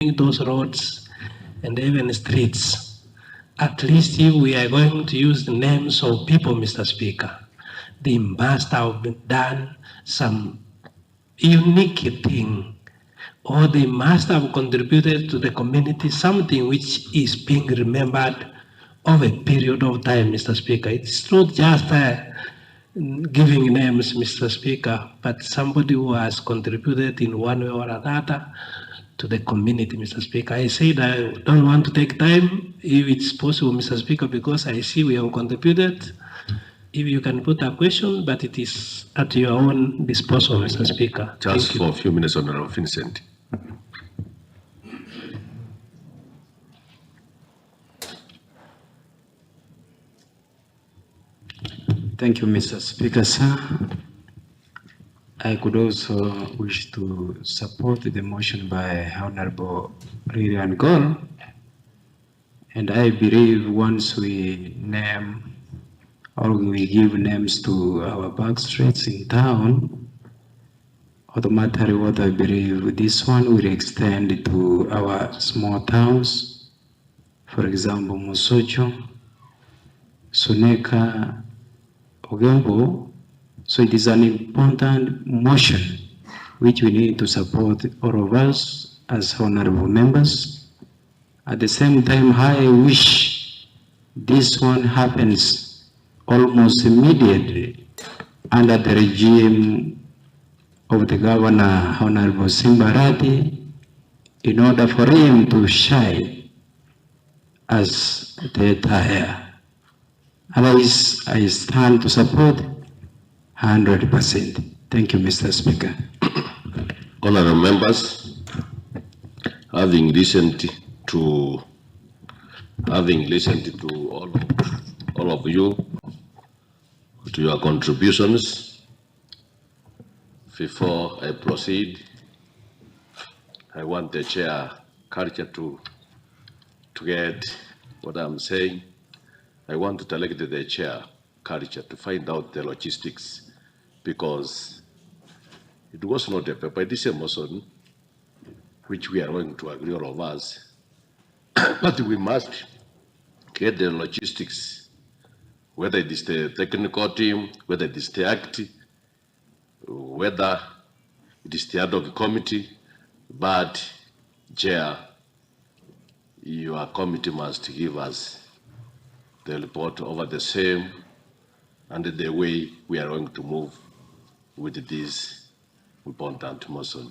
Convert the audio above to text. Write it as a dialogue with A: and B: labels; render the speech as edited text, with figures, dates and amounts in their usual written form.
A: those roads and even streets. At least if we are going to use the names of people, Mr. Speaker, they must have done some unique thing, or they must have contributed to the community something which is being remembered over a period of time, Mr. Speaker. It's not just giving names, Mr. Speaker, but somebody who has contributed in one way or another to the community, Mr. Speaker. I said I don't want to take time, if it's possible, Mr. Speaker, because I see we have contributed. If you can put a question, but it is at your own disposal, Mr. Speaker.
B: Just for a few minutes, Honorable Vincent.
C: Thank you, Mr. Speaker, sir. I could also wish to support the motion by Honorable Lilian Gol. And I believe once we name or we give names to our back streets in town, automatically what I believe this one will extend to our small towns. For example, Musocho, Suneka, Ogembo. So it is an important motion which we need to support all of us as honorable members. At the same time, I wish this one happens almost immediately under the regime of the Governor, Honorable Simbarati, in order for him to shine as the attire. Otherwise, I stand to support 100%. Thank you, Mr. Speaker.
B: Honorable members, having listened to all of you, to your contributions, before I proceed, I want the chair culture to get what I'm saying. I want to select the chair culture to find out the logistics, because it was not a paper, it is a motion which we are going to agree, all of us. But we must get the logistics, whether it is the technical team, whether it is the act, whether it is the ad hoc committee. But Chair, your committee must give us the report over the same and the way we are going to move with this important motion.